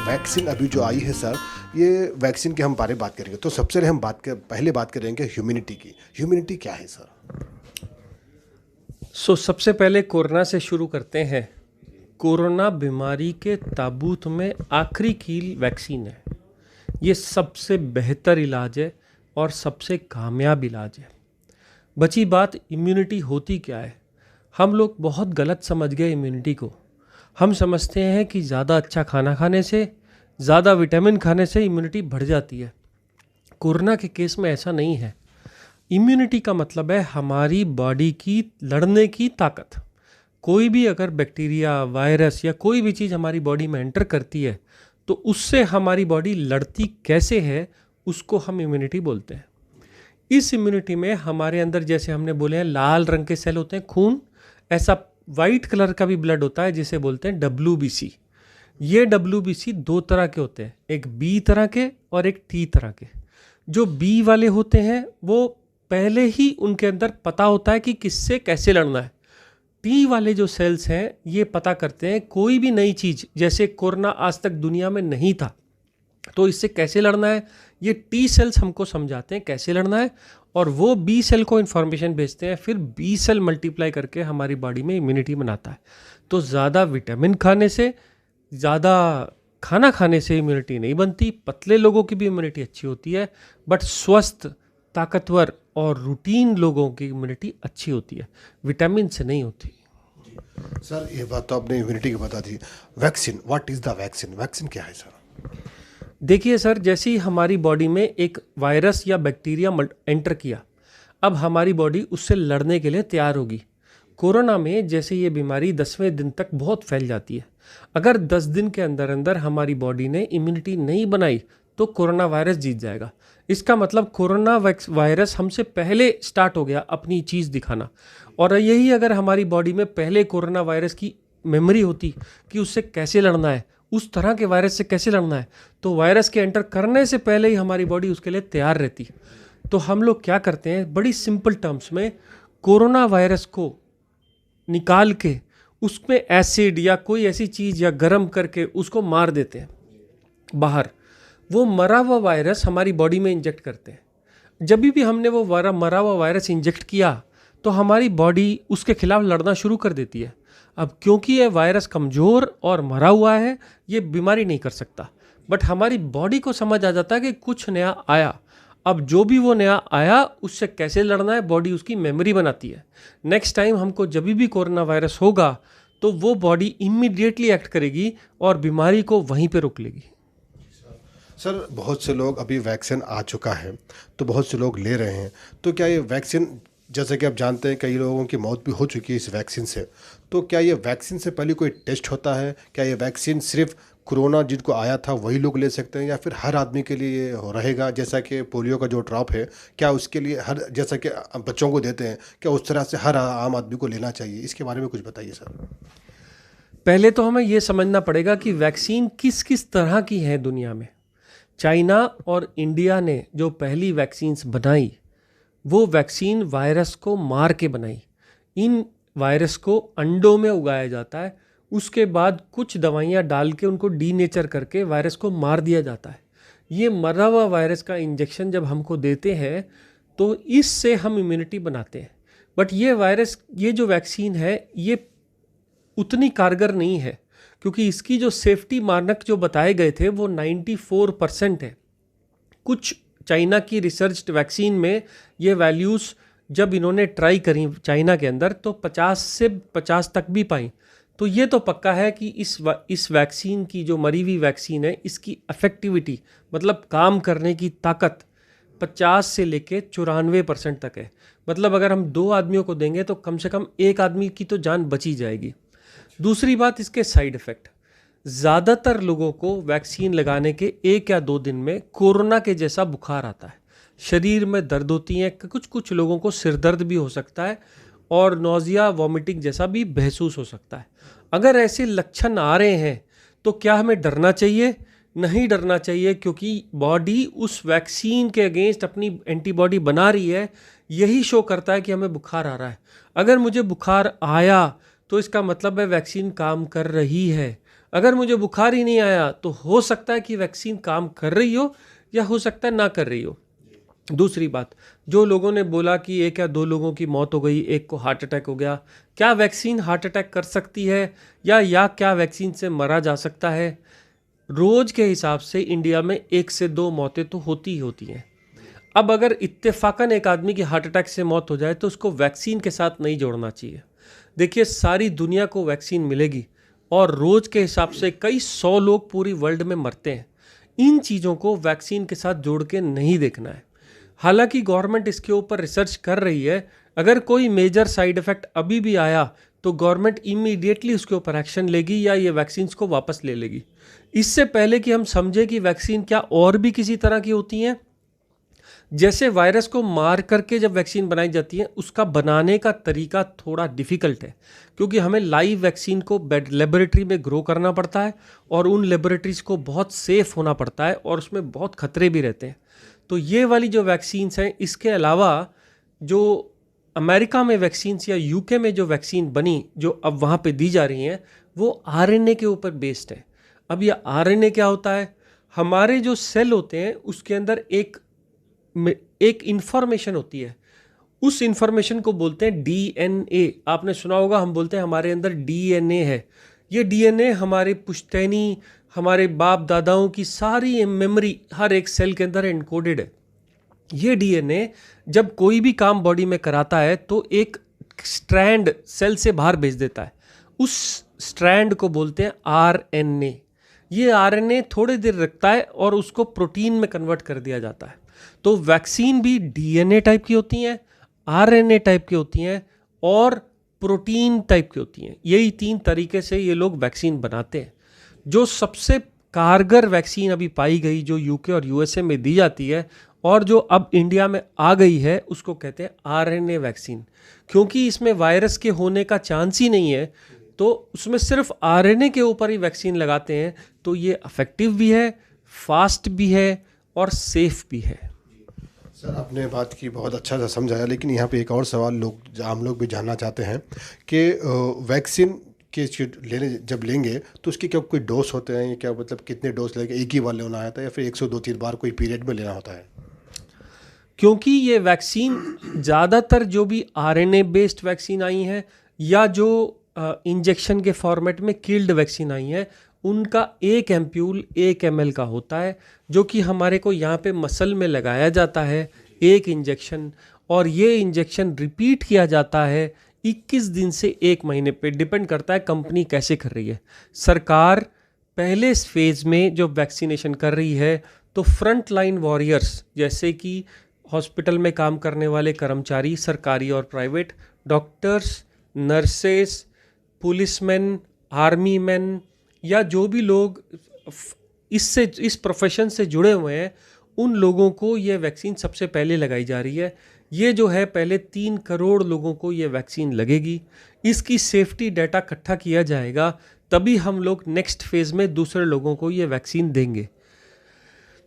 Vaccine अभी जो आई है सर, ये वैक्सीन के हम बारे में बात करेंगे। तो सबसे पहले हम पहले बात करेंगे ह्यूमिनिटी की। ह्यूमिनिटी क्या है सर? सबसे पहले कोरोना से शुरू करते हैं। कोरोना बीमारी के ताबूत में आखिरी कील वैक्सीन है। ये सबसे बेहतर इलाज है और सबसे कामयाब इलाज है। बची बात इम्यूनिटी होती क्या है। हम लोग बहुत गलत समझ गए इम्यूनिटी को। हम समझते हैं कि ज़्यादा अच्छा खाना खाने से, ज़्यादा विटामिन खाने से इम्यूनिटी बढ़ जाती है। कोरोना के केस में ऐसा नहीं है। इम्यूनिटी का मतलब है हमारी बॉडी की लड़ने की ताकत। कोई भी अगर बैक्टीरिया, वायरस या कोई भी चीज़ हमारी बॉडी में एंटर करती है तो उससे हमारी बॉडी लड़ती कैसे है, उसको हम इम्यूनिटी बोलते हैं। इस इम्यूनिटी में हमारे अंदर, जैसे हमने बोले हैं, लाल रंग के सेल होते हैं, खून, ऐसा वाइट कलर का भी ब्लड होता है जिसे बोलते हैं WBC। ये WBC दो तरह के होते हैं, एक B तरह के और एक T तरह के। जो B वाले होते हैं वो पहले ही उनके अंदर पता होता है कि किससे कैसे लड़ना है। T वाले जो सेल्स हैं ये पता करते हैं कोई भी नई चीज़, जैसे कोरोना आज तक दुनिया में नहीं था तो इससे कैसे लड़ना है, ये T सेल्स हमको समझाते हैं कैसे लड़ना है, और वो B सेल को इन्फॉर्मेशन भेजते हैं। फिर B सेल मल्टीप्लाई करके हमारी बॉडी में इम्यूनिटी बनाता है। तो ज़्यादा विटामिन खाने से, ज़्यादा खाना खाने से इम्यूनिटी नहीं बनती। पतले लोगों की भी इम्यूनिटी अच्छी होती है, बट स्वस्थ, ताकतवर और रूटीन लोगों की इम्यूनिटी अच्छी होती है, विटामिन से नहीं होती। सर ये बात तो आपने इम्यूनिटी की बता दी। Vaccine, what is the vaccine? Vaccine क्या है सर? देखिए सर, जैसे ही हमारी बॉडी में एक वायरस या बैक्टीरिया एंटर किया, अब हमारी बॉडी उससे लड़ने के लिए तैयार होगी। कोरोना में जैसे ये बीमारी 10वें दिन तक बहुत फैल जाती है। अगर 10 दिन के अंदर अंदर हमारी बॉडी ने इम्यूनिटी नहीं बनाई तो कोरोना वायरस जीत जाएगा। इसका मतलब कोरोना वायरस हमसे पहले स्टार्ट हो गया अपनी चीज़ दिखाना। और यही अगर हमारी बॉडी में पहले कोरोना वायरस की मेमोरी होती कि उससे कैसे लड़ना है, उस तरह के वायरस से कैसे लड़ना है, तो वायरस के एंटर करने से पहले ही हमारी बॉडी उसके लिए तैयार रहती। तो हम लोग क्या करते हैं, बड़ी सिंपल टर्म्स में कोरोना वायरस को निकाल के उसमें एसिड या कोई ऐसी चीज़ या गर्म करके उसको मार देते हैं बाहर। वो मरा हुआ वायरस हमारी बॉडी में इंजेक्ट करते हैं। जब भी हमने वो मरा हुआ वायरस इंजेक्ट किया तो हमारी बॉडी उसके खिलाफ लड़ना शुरू कर देती है। अब क्योंकि ये वायरस कमज़ोर और मरा हुआ है, ये बीमारी नहीं कर सकता, बट हमारी बॉडी को समझ आ जाता है कि कुछ नया आया। अब जो भी वो नया आया उससे कैसे लड़ना है, बॉडी उसकी मेमोरी बनाती है। नेक्स्ट टाइम हमको जब भी कोरोना वायरस होगा तो वो बॉडी इमीडिएटली एक्ट करेगी और बीमारी को वहीं पे रोक लेगी। सर बहुत से लोग, अभी वैक्सीन आ चुका है तो बहुत से लोग ले रहे हैं, तो क्या ये वैक्सीन, जैसे कि आप जानते हैं कई लोगों की मौत भी हो चुकी है इस वैक्सीन से, तो क्या ये वैक्सीन से पहले कोई टेस्ट होता है? क्या ये वैक्सीन सिर्फ कोरोना जिनको आया था वही लोग ले सकते हैं, या फिर हर आदमी के लिए ये रहेगा? जैसा कि पोलियो का जो ड्रॉप है, क्या उसके लिए हर, जैसा कि बच्चों को देते हैं, क्या उस तरह से हर आम आदमी को लेना चाहिए? इसके बारे में कुछ बताइए सर। पहले तो हमें ये समझना पड़ेगा कि वैक्सीन किस किस तरह की है दुनिया में। चाइना और इंडिया ने जो पहली वैक्सीन्स बनाई, वो वैक्सीन वायरस को मार के बनाई। इन वायरस को अंडों में उगाया जाता है, उसके बाद कुछ दवाइयाँ डाल के उनको डीनेचर करके वायरस को मार दिया जाता है। ये मरा हुआ वायरस का इंजेक्शन जब हमको देते हैं तो इससे हम इम्यूनिटी बनाते हैं। बट ये वायरस, ये जो वैक्सीन है, ये उतनी कारगर नहीं है, क्योंकि इसकी जो सेफ्टी मानक जो बताए गए थे वो 94% है। कुछ चाइना की रिसर्च वैक्सीन में ये वैल्यूज़ जब इन्होंने ट्राई करी चाइना के अंदर तो 50 से 50 तक भी पाई। तो ये तो पक्का है कि इस वैक्सीन की, जो मरी हुई वैक्सीन है, इसकी इफेक्टिविटी मतलब काम करने की ताकत 50 से लेके 94% तक है। मतलब अगर हम 2 आदमियों को देंगे तो कम से कम एक आदमी की तो जान बची जाएगी। दूसरी बात, इसके साइड इफ़ेक्ट। ज़्यादातर लोगों को वैक्सीन लगाने के 1 या 2 दिन में कोरोना के जैसा बुखार आता है, शरीर में दर्द होती है, कुछ लोगों को सिर दर्द भी हो सकता है और नौजिया, वॉमिटिंग जैसा भी महसूस हो सकता है। अगर ऐसे लक्षण आ रहे हैं तो क्या हमें डरना चाहिए? नहीं डरना चाहिए, क्योंकि बॉडी उस वैक्सीन के अगेंस्ट अपनी एंटीबॉडी बना रही है। यही शो करता है कि हमें बुखार आ रहा है। अगर मुझे बुखार आया तो इसका मतलब है वैक्सीन काम कर रही है। अगर मुझे बुखार ही नहीं आया तो हो सकता है कि वैक्सीन काम कर रही हो या हो सकता है ना कर रही हो। दूसरी बात, जो लोगों ने बोला कि एक या दो लोगों की मौत हो गई, एक को हार्ट अटैक हो गया, क्या वैक्सीन हार्ट अटैक कर सकती है या क्या वैक्सीन से मरा जा सकता है? रोज के हिसाब से इंडिया में 1 से 2 मौतें तो होती ही होती हैं। अब अगर इत्तेफाकन एक आदमी की हार्ट अटैक से मौत हो जाए तो उसको वैक्सीन के साथ नहीं जोड़ना चाहिए। देखिए, सारी दुनिया को वैक्सीन मिलेगी और रोज के हिसाब से कई 100 लोग पूरी वर्ल्ड में मरते हैं। इन चीज़ों को वैक्सीन के साथ जोड़ के नहीं देखना है। हालांकि गवर्नमेंट इसके ऊपर रिसर्च कर रही है। अगर कोई मेजर साइड इफेक्ट अभी भी आया तो गवर्नमेंट इमीडिएटली उसके ऊपर एक्शन लेगी या ये वैक्सीन को वापस ले लेगी। इससे पहले कि हम समझे कि वैक्सीन क्या और भी किसी तरह की होती हैं, जैसे वायरस को मार करके जब वैक्सीन बनाई जाती है उसका बनाने का तरीका थोड़ा डिफ़िकल्ट है, क्योंकि हमें लाइव वैक्सीन को लेबोरेटरी में ग्रो करना पड़ता है और उन लेबोरेटरीज़ को बहुत सेफ़ होना पड़ता है और उसमें बहुत खतरे भी रहते हैं। तो ये वाली जो वैक्सीन्स हैं, इसके अलावा जो अमेरिका में वैक्सीन्स या यूके में जो वैक्सीन बनी जो अब वहाँ पे दी जा रही हैं, वो आरएनए के ऊपर बेस्ड है। अब ये आरएनए क्या होता है? हमारे जो सेल होते हैं उसके अंदर एक इंफॉर्मेशन होती है, उस इंफॉर्मेशन को बोलते हैं डीएनए। आपने सुना होगा, हम बोलते हैं हमारे अंदर डीएनए है। ये डीएनए हमारे पुश्तैनी, हमारे बाप दादाओं की सारी मेमोरी हर एक सेल के अंदर एनकोडेड है। ये डीएनए जब कोई भी काम बॉडी में कराता है तो एक स्ट्रैंड सेल से बाहर भेज देता है, उस स्ट्रैंड को बोलते हैं आरएनए। ये आरएनए थोड़ी देर रखता है और उसको प्रोटीन में कन्वर्ट कर दिया जाता है। तो वैक्सीन भी डीएनए टाइप की होती हैं, आरएनए टाइप की होती हैं और प्रोटीन टाइप की होती हैं। यही 3 तरीके से ये लोग वैक्सीन बनाते हैं। जो सबसे कारगर वैक्सीन अभी पाई गई जो यूके और यूएसए में दी जाती है और जो अब इंडिया में आ गई है, उसको कहते हैं आरएनए वैक्सीन। क्योंकि इसमें वायरस के होने का चांस ही नहीं है तो उसमें सिर्फ आरएनए के ऊपर ही वैक्सीन लगाते हैं, तो ये इफेक्टिव भी है, फास्ट भी है और सेफ भी है। सर, आपने बात की, बहुत अच्छा सा समझाया, लेकिन यहाँ पे एक और सवाल हम लोग भी जानना चाहते हैं कि वैक्सीन के जब लेंगे तो उसके क्या कोई डोज होते हैं? क्या मतलब कितने डोज लेंगे? एक ही बार लेना होता है या फिर 102-3 बार कोई पीरियड में लेना होता है? क्योंकि ये वैक्सीन ज़्यादातर जो भी आरएनए बेस्ड वैक्सीन आई हैं या जो इंजेक्शन के फॉर्मेट में किल्ड वैक्सीन आई हैं, उनका 1 एम्प्यूल 1 ml का होता है, जो कि हमारे को यहाँ पे मसल में लगाया जाता है 1 इंजेक्शन, और ये इंजेक्शन रिपीट किया जाता है 21 दिन से 1 महीने पे। डिपेंड करता है कंपनी कैसे कर रही है। सरकार पहले फेज़ में जो वैक्सीनेशन कर रही है तो फ्रंट लाइन वॉरियर्स, जैसे कि हॉस्पिटल में काम करने वाले कर्मचारी, सरकारी और private, doctors, nurses, policeman, army man या जो भी लोग इस प्रोफेशन से जुड़े हुए हैं, उन लोगों को ये वैक्सीन सबसे पहले लगाई जा रही है। ये जो है पहले 3 करोड़ लोगों को ये वैक्सीन लगेगी। इसकी सेफ्टी डाटा इकट्ठा किया जाएगा, तभी हम लोग नेक्स्ट फेज़ में दूसरे लोगों को ये वैक्सीन देंगे।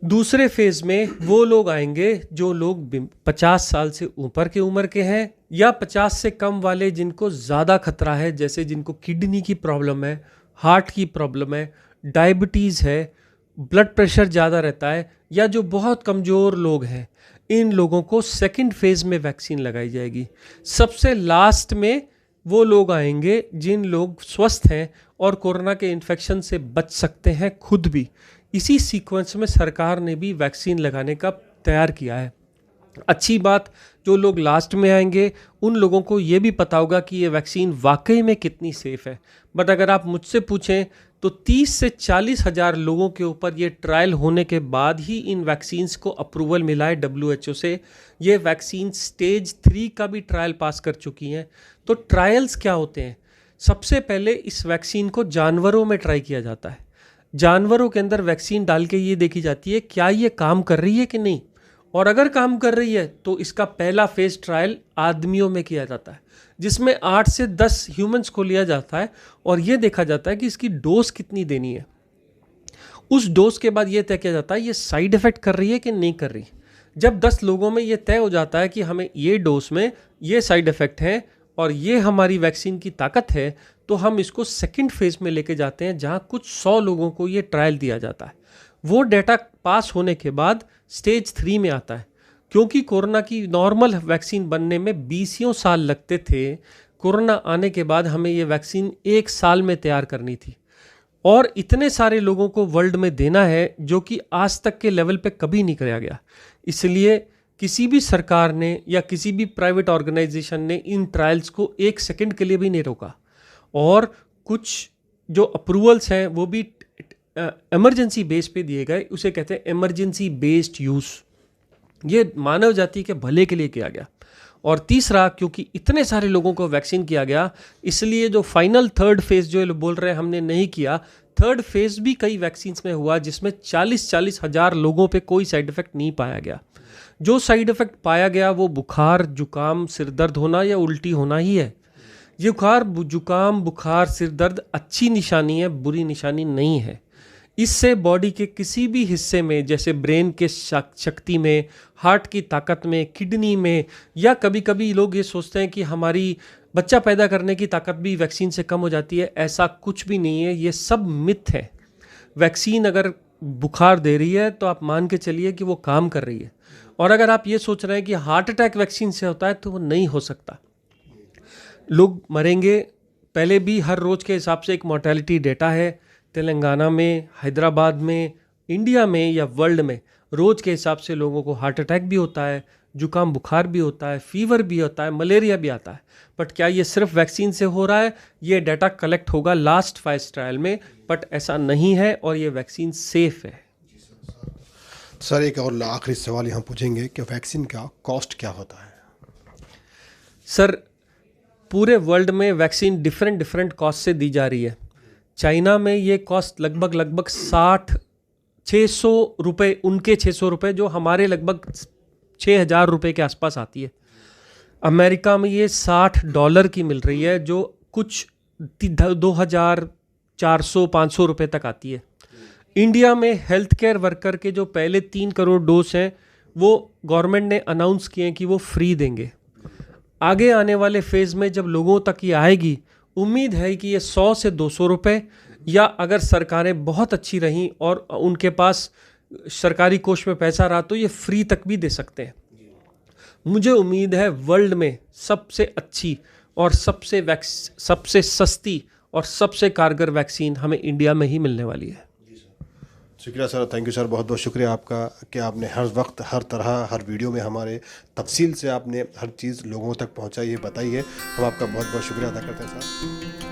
दूसरे फेज़ में वो लोग आएंगे जो लोग 50 साल से ऊपर के उम्र के हैं या 50 से कम वाले जिनको ज़्यादा खतरा है, जैसे जिनको किडनी की प्रॉब्लम है, हार्ट की प्रॉब्लम है, डायबिटीज़ है, ब्लड प्रेशर ज़्यादा रहता है, या जो बहुत कमज़ोर लोग हैं। इन लोगों को सेकंड फेज़ में वैक्सीन लगाई जाएगी। सबसे लास्ट में वो लोग आएंगे जिन लोग स्वस्थ हैं और कोरोना के इन्फेक्शन से बच सकते हैं खुद भी। इसी सीक्वेंस में सरकार ने भी वैक्सीन लगाने का तैयार किया है। अच्छी बात, जो लोग लास्ट में आएंगे उन लोगों को ये भी पता होगा कि ये वैक्सीन वाकई में कितनी सेफ़ है। बट अगर आप मुझसे पूछें तो 30 से 40 हज़ार लोगों के ऊपर ये ट्रायल होने के बाद ही इन वैक्सीन्स को अप्रूवल मिला है WHO से। ये वैक्सीन स्टेज 3 का भी ट्रायल पास कर चुकी हैं। तो ट्रायल्स क्या होते हैं? सबसे पहले इस वैक्सीन को जानवरों में ट्राई किया जाता है। जानवरों के अंदर वैक्सीन डाल के ये देखी जाती है क्या ये काम कर रही है कि नहीं, और अगर काम कर रही है तो इसका पहला फेज़ ट्रायल आदमियों में किया जाता है, जिसमें 8 से 10 ह्यूमंस को लिया जाता है और ये देखा जाता है कि इसकी डोज कितनी देनी है। उस डोज के बाद ये तय किया जाता है ये साइड इफ़ेक्ट कर रही है कि नहीं कर रही। जब 10 लोगों में ये तय हो जाता है कि हमें ये डोज में ये साइड इफ़ेक्ट हैं और ये हमारी वैक्सीन की ताकत है, तो हम इसको सेकंड फेज में लेके जाते हैं, जहां कुछ 100 लोगों को ये ट्रायल दिया जाता है। वो डेटा पास होने के बाद स्टेज 3 में आता है। क्योंकि कोरोना की नॉर्मल वैक्सीन बनने में 20 साल लगते थे, कोरोना आने के बाद हमें ये वैक्सीन 1 साल में तैयार करनी थी, और इतने सारे लोगों को वर्ल्ड में देना है जो कि आज तक के लेवल पे कभी नहीं किया गया। इसलिए किसी भी सरकार ने या किसी भी प्राइवेट ऑर्गेनाइजेशन ने इन ट्रायल्स को 1 सेकंड के लिए भी नहीं रोका, और कुछ जो अप्रूवल्स हैं वो भी इमरजेंसी बेस पे दिए गए। उसे कहते हैं इमरजेंसी बेस्ड यूज़। ये मानव जाति के भले के लिए किया गया। और तीसरा, क्योंकि इतने सारे लोगों को वैक्सीन किया गया, इसलिए जो फाइनल थर्ड फेज जो ये लोग बोल रहे हैं हमने नहीं किया, थर्ड फेज भी कई वैक्सीन्स में हुआ जिसमें 40-40 हज़ार लोगों पे कोई साइड इफेक्ट नहीं पाया गया। जो साइड इफेक्ट पाया गया वो बुखार, जुकाम, सिर दर्द होना या उल्टी होना ही है। ये जुकाम, बुखार, सिर दर्द अच्छी निशानी है, बुरी निशानी नहीं है। इससे बॉडी के किसी भी हिस्से में, जैसे ब्रेन के शक्ति में, हार्ट की ताकत में, किडनी में, या कभी कभी लोग ये सोचते हैं कि हमारी बच्चा पैदा करने की ताकत भी वैक्सीन से कम हो जाती है। ऐसा कुछ भी नहीं है, ये सब मिथ है। वैक्सीन अगर बुखार दे रही है तो आप मान के चलिए कि वो काम कर रही है। और अगर आप ये सोच रहे हैं कि हार्ट अटैक वैक्सीन से होता है, तो वो नहीं हो सकता। लोग मरेंगे। पहले भी हर रोज़ के हिसाब से एक मोर्टेलिटी डेटा है। तेलंगाना में, हैदराबाद में, इंडिया में या वर्ल्ड में रोज़ के हिसाब से लोगों को हार्ट अटैक भी होता है, जुकाम बुखार भी होता है, फीवर भी होता है, मलेरिया भी आता है। बट क्या ये सिर्फ वैक्सीन से हो रहा है? ये डाटा कलेक्ट होगा लास्ट फेज ट्रायल में, बट ऐसा नहीं है, और ये वैक्सीन सेफ है। सर, एक और आखिरी सवाल यहाँ पूछेंगे कि वैक्सीन का कॉस्ट क्या होता है? सर, पूरे वर्ल्ड में वैक्सीन डिफरेंट कॉस्ट से दी जा रही है। चाइना में ये कॉस्ट लगभग 600 रुपये, उनके 600 रुपये, जो हमारे लगभग 6,000 रुपये के आसपास आती है। अमेरिका में ये $60 की मिल रही है, जो कुछ 2,400-500 रुपये तक आती है। इंडिया में हेल्थ केयर वर्कर के जो पहले 3 करोड़ डोज हैं, वो गवर्नमेंट ने अनाउंस किए हैं कि वो फ्री देंगे। आगे आने वाले फेज़ में जब लोगों तक ये आएगी, उम्मीद है कि ये 100 से 200 रुपये, या अगर सरकारें बहुत अच्छी रहीं और उनके पास सरकारी कोष में पैसा रहा, तो ये फ्री तक भी दे सकते हैं। मुझे उम्मीद है वर्ल्ड में सबसे अच्छी और सबसे सस्ती और सबसे कारगर वैक्सीन हमें इंडिया में ही मिलने वाली है। शुक्रिया सर, थैंक यू सर, बहुत बहुत शुक्रिया आपका कि आपने हर वक्त, हर तरह, हर वीडियो में हमारे तफसील से आपने हर चीज़ लोगों तक पहुंचाई है, बताई है। हम आपका बहुत बहुत शुक्रिया अदा करते हैं सर।